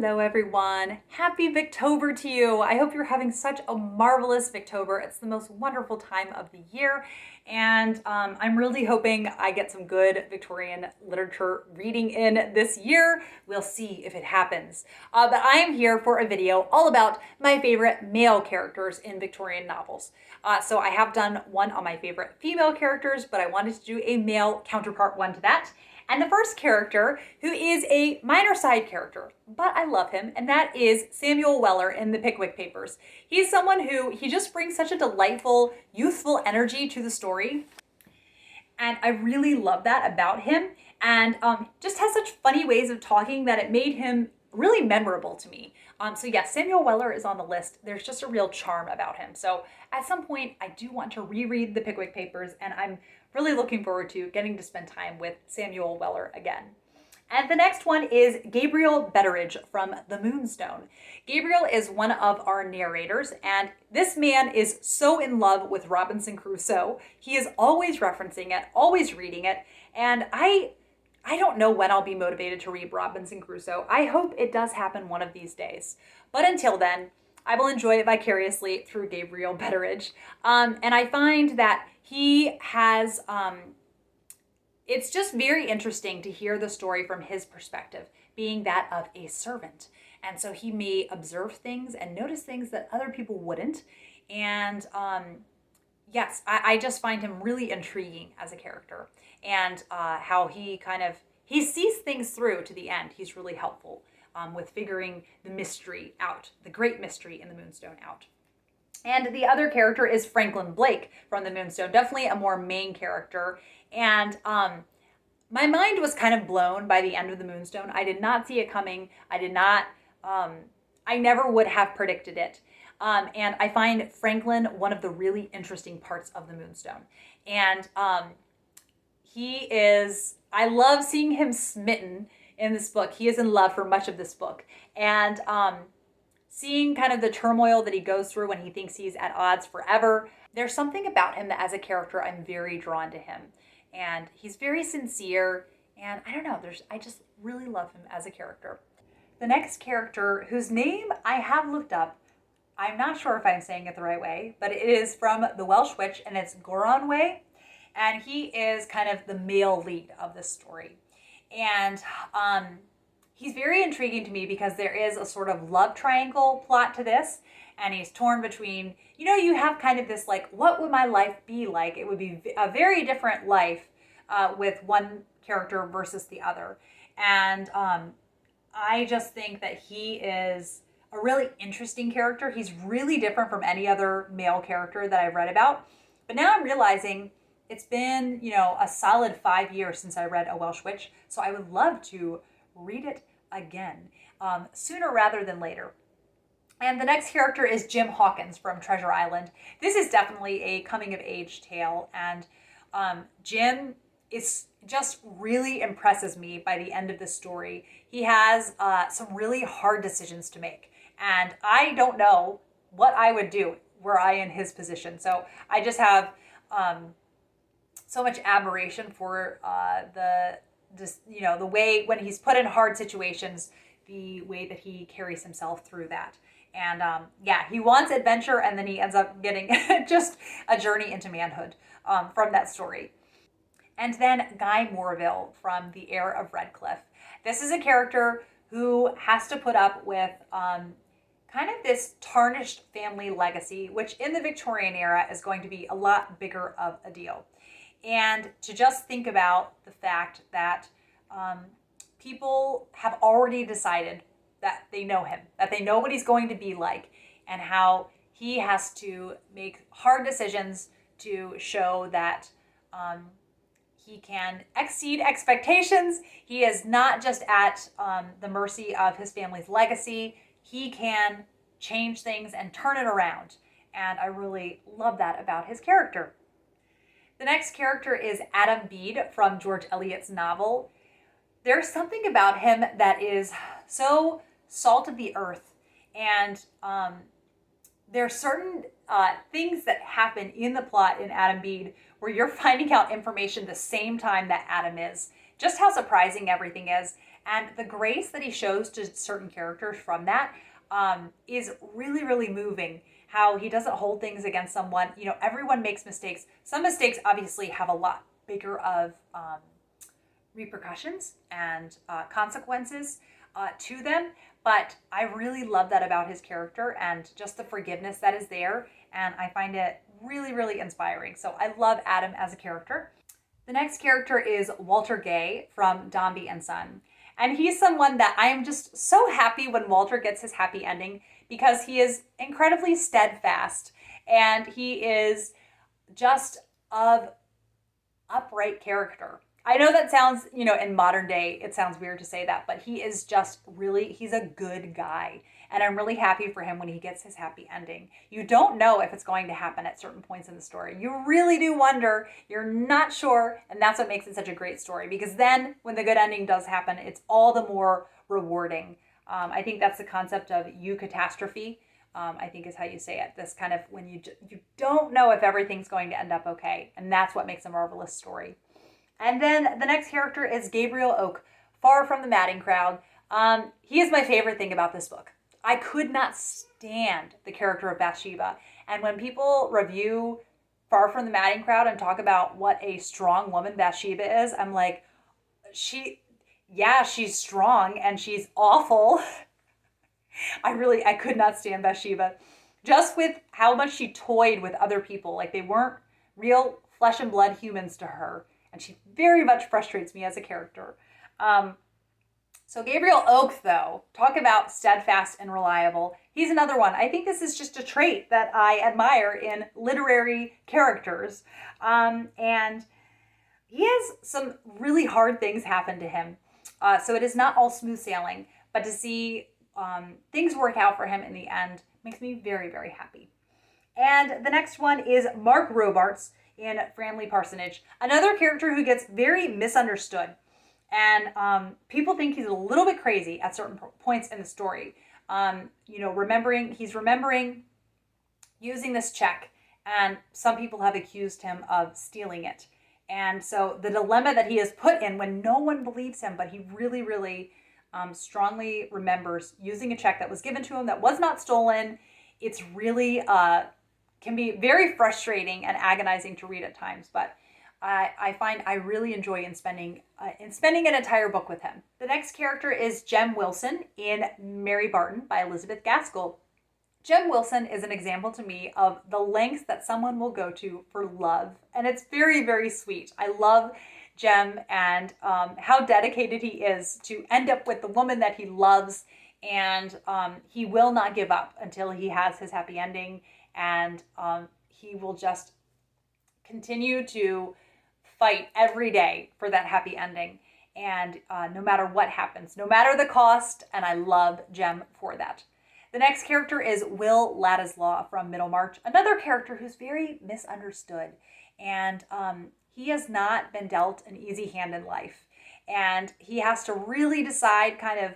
Hello everyone, happy Victober to you. I hope you're having such a marvelous Victober. It's the most wonderful time of the year, and I'm really hoping I get some good Victorian literature reading in this year. We'll see if it happens. But I am here for a video all about my favorite male characters in Victorian novels. So I have done one on my favorite female characters, but I wanted to do a male counterpart one to that. And the first character, who is a minor side character, but I love him, and that is Samuel Weller in the Pickwick Papers. He's someone who, he just brings such a delightful, youthful energy to the story. And I really love that about him, and just has such funny ways of talking that it made him really memorable to me. So yes, Samuel Weller is on the list. There's just a real charm about him. So at some point, I do want to reread the Pickwick Papers, and I'm really looking forward to getting to spend time with Samuel Weller again. And the next one is Gabriel Betterage from the Moonstone. Gabriel is one of our narrators, and this man is so in love with Robinson Crusoe. He is always referencing it, always reading it, and I don't know when I'll be motivated to read Robinson Crusoe. I hope it does happen one of these days. But until then, I will enjoy it vicariously through Gabriel Betterage. And I find that he has, it's just very interesting to hear the story from his perspective, being that of a servant. And so he may observe things and notice things that other people wouldn't. And yes, I just find him really intriguing as a character. And how he he sees things through to the end. He's really helpful with figuring the mystery out, the great mystery in the Moonstone out. And the other character is Franklin Blake from the Moonstone, definitely a more main character. And my mind was kind of blown by the end of the Moonstone. I did not see it coming. I never would have predicted it. And I find Franklin one of the really interesting parts of the Moonstone. And I love seeing him smitten in this book. He is in love for much of this book. And seeing kind of the turmoil that he goes through when he thinks he's at odds forever. There's something about him that as a character, I'm very drawn to him. And he's very sincere. And I don't know, I just really love him as a character. The next character, whose name I have looked up, I'm not sure if I'm saying it the right way, but it is from the Welsh Witch, and it's Goronwy. And he is kind of the male lead of this story. And he's very intriguing to me because there is a sort of love triangle plot to this. And he's torn between, you have kind of this like, what would my life be like? It would be a very different life with one character versus the other. And I just think that he is a really interesting character. He's really different from any other male character that I've read about. But now I'm realizing it's been, a solid 5 years since I read A Welsh Witch, so I would love to read it again, sooner rather than later. And the next character is Jim Hawkins from Treasure Island. This is definitely a coming-of-age tale, and Jim just really impresses me by the end of the story. He has some really hard decisions to make, and I don't know what I would do were I in his position. So I just have so much admiration for the way when he's put in hard situations, the way that he carries himself through that. And he wants adventure, and then he ends up getting just a journey into manhood from that story. And then Guy Morville from the Heir of Redclyffe. This is a character who has to put up with kind of this tarnished family legacy, which in the Victorian era is going to be a lot bigger of a deal. And to just think about the fact that people have already decided that they know him, that they know what he's going to be like, and how he has to make hard decisions to show that he can exceed expectations. He is not just at the mercy of his family's legacy. He can change things and turn it around. And I really love that about his character. The next character is Adam Bede from George Eliot's novel. There's something about him that is so salt of the earth. And there are certain things that happen in the plot in Adam Bede where you're finding out information the same time that Adam is. Just how surprising everything is. And the grace that he shows to certain characters from that is really, really moving. How he doesn't hold things against someone. You know, everyone makes mistakes. Some mistakes obviously have a lot bigger of repercussions and consequences to them. But I really love that about his character and just the forgiveness that is there. And I find it really, really inspiring. So I love Adam as a character. The next character is Walter Gay from Dombey and Son. And he's someone that I am just so happy when Walter gets his happy ending because he is incredibly steadfast and he is just of upright character. I know that sounds, you know, in modern day, it sounds weird to say that, but he is just really, he's a good guy. And I'm really happy for him when he gets his happy ending. You don't know if it's going to happen at certain points in the story. You really do wonder. You're not sure. And that's what makes it such a great story. Because then when the good ending does happen, it's all the more rewarding. I think that's the concept of eucatastrophe. I think is how you say it. This kind of when you don't know if everything's going to end up okay. And that's what makes a marvelous story. And then the next character is Gabriel Oak, Far from the Madding Crowd. He is my favorite thing about this book. I could not stand the character of Bathsheba. And when people review Far from the Madding Crowd and talk about what a strong woman Bathsheba is, I'm like, she's strong and she's awful. I could not stand Bathsheba. Just with how much she toyed with other people. Like they weren't real flesh and blood humans to her. And she very much frustrates me as a character. So Gabriel Oak, though, talk about steadfast and reliable. He's another one. I think this is just a trait that I admire in literary characters. And he has some really hard things happen to him. So it is not all smooth sailing. But to see things work out for him in the end makes me very, very happy. And the next one is Mark Robarts in Framley Parsonage. Another character who gets very misunderstood. And people think he's a little bit crazy at certain points in the story. He's remembering using this check, and some people have accused him of stealing it. And so the dilemma that he is put in when no one believes him, but he really, really strongly remembers using a check that was given to him that was not stolen. It's really can be very frustrating and agonizing to read at times, but I find I really enjoy in spending an entire book with him. The next character is Jem Wilson in Mary Barton by Elizabeth Gaskell. Jem Wilson is an example to me of the lengths that someone will go to for love, and it's very, very sweet. I love Jem and how dedicated he is to end up with the woman that he loves, and he will not give up until he has his happy ending, and he will just continue to fight every day for that happy ending, and no matter what happens, no matter the cost, and I love Jem for that. The next character is Will Ladislaw from Middlemarch, another character who's very misunderstood, and he has not been dealt an easy hand in life, and he has to really decide kind of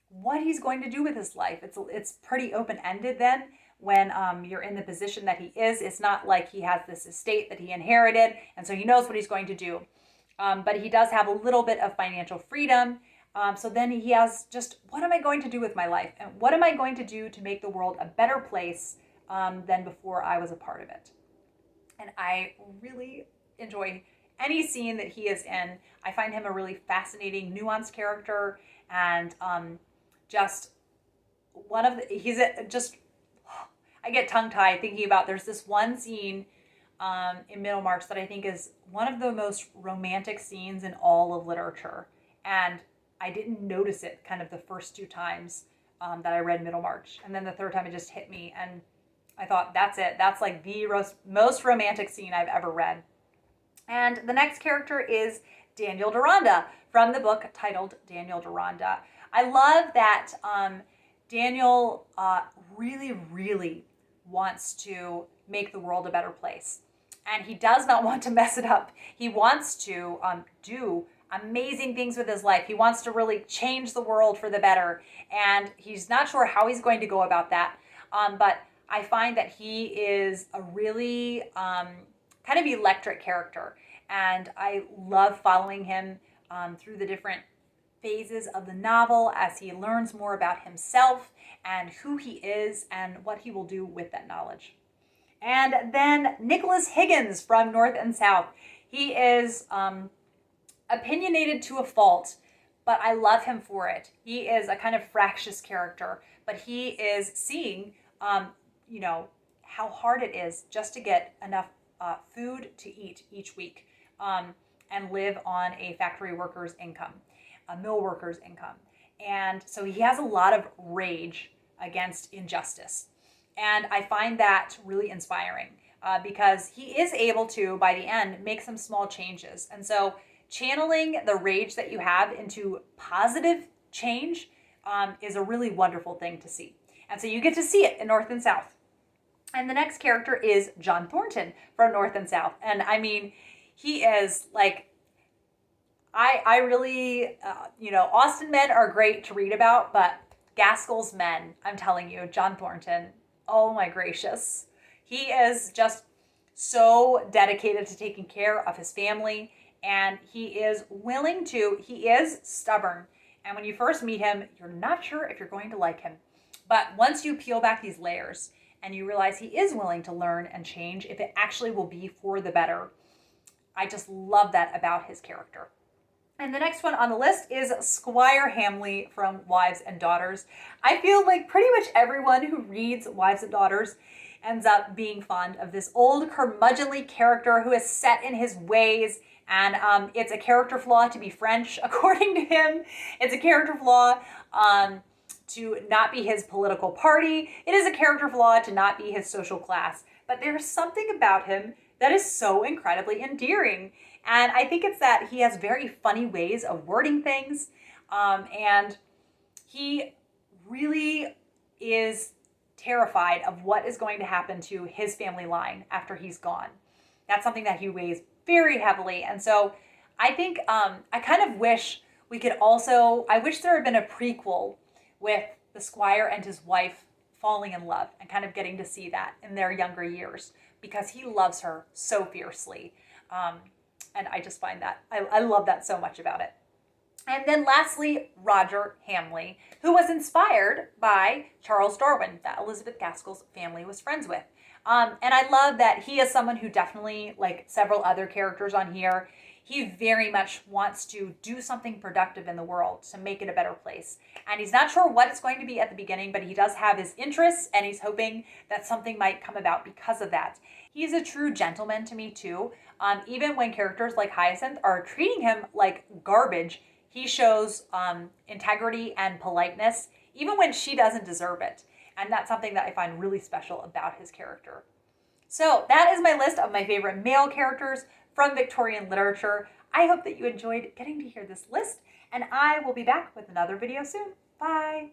what he's going to do with his life. It's pretty open-ended then. When you're in the position that he is, it's not like he has this estate that he inherited, and so he knows what he's going to do. But he does have a little bit of financial freedom. So then he has just, what am I going to do with my life? And what am I going to do to make the world a better place than before I was a part of it? And I really enjoy any scene that he is in. I find him a really fascinating, nuanced character, and I get tongue-tied thinking about, there's this one scene in Middlemarch that I think is one of the most romantic scenes in all of literature. And I didn't notice it kind of the first two times that I read Middlemarch. And then the third time it just hit me. And I thought, that's it. That's like the most romantic scene I've ever read. And the next character is Daniel Duranda from the book titled Daniel Duranda. I love that Daniel really, really wants to make the world a better place. And he does not want to mess it up. He wants to do amazing things with his life. He wants to really change the world for the better. And he's not sure how he's going to go about that. But I find that he is a really kind of electric character. And I love following him through the different phases of the novel as he learns more about himself and who he is and what he will do with that knowledge. And then Nicholas Higgins from North and South. He is opinionated to a fault, but I love him for it. He is a kind of fractious character, but he is seeing, how hard it is just to get enough food to eat each week and live on a factory worker's income, a mill worker's income. And so he has a lot of rage against injustice. And I find that really inspiring because he is able to, by the end, make some small changes. And so channeling the rage that you have into positive change is a really wonderful thing to see. And so you get to see it in North and South. And the next character is John Thornton from North and South. And I mean, he is like, I really, Austen men are great to read about, but Gaskell's men, I'm telling you, John Thornton, oh my gracious. He is just so dedicated to taking care of his family, and he is stubborn. And when you first meet him, you're not sure if you're going to like him. But once you peel back these layers and you realize he is willing to learn and change, if it actually will be for the better, I just love that about his character. And the next one on the list is Squire Hamley from Wives and Daughters. I feel like pretty much everyone who reads Wives and Daughters ends up being fond of this old curmudgeonly character who is set in his ways. And it's a character flaw to be French, according to him. It's a character flaw to not be his political party. It is a character flaw to not be his social class. But there's something about him that is so incredibly endearing. And I think it's that he has very funny ways of wording things. And he really is terrified of what is going to happen to his family line after he's gone. That's something that he weighs very heavily. And so I think I kind of wish I wish there had been a prequel with the Squire and his wife falling in love and kind of getting to see that in their younger years because he loves her so fiercely. And I just find that, I love that so much about it. And then lastly, Roger Hamley, who was inspired by Charles Darwin, that Elizabeth Gaskell's family was friends with. And I love that he is someone who definitely, like several other characters on here, he very much wants to do something productive in the world to make it a better place. And he's not sure what it's going to be at the beginning, but he does have his interests and he's hoping that something might come about because of that. He's a true gentleman to me too. Even when characters like Hyacinth are treating him like garbage, he shows integrity and politeness, even when she doesn't deserve it. And that's something that I find really special about his character. So that is my list of my favorite male characters from Victorian literature. I hope that you enjoyed getting to hear this list, and I will be back with another video soon. Bye!